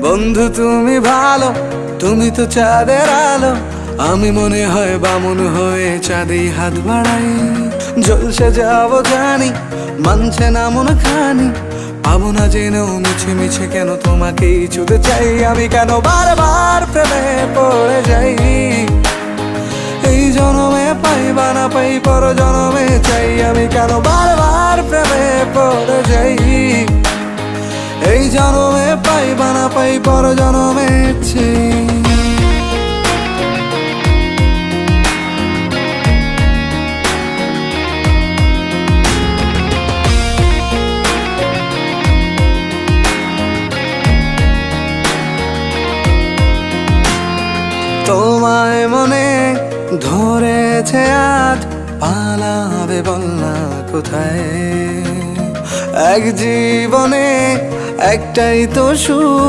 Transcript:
বন্ধু তুমি ভালো, তুমি তো চাঁদের আলো, আমি মনে হয় বামুন হয়ে চাঁদে হাত বাড়াই। জলসে যাবো জানি, মানছে না মন খানি, পাবো না জেনেও মিছে মিছে কেন তোমাকেই ছুতে চাই। আমি কেন বারবার প্রেমে পড়ে যাই, এই জনমে পাই বা না পাই পর জনমে চাই। আমি কেন বারবার প্রেমে পড়ে যাই, এই জনমে পাই বা না পাই পর জনমে চাই। তোমায় মনে ধরেছে আজ, পালাবে বল না কোথায়। এক জীবনে একটাই তো সুখ,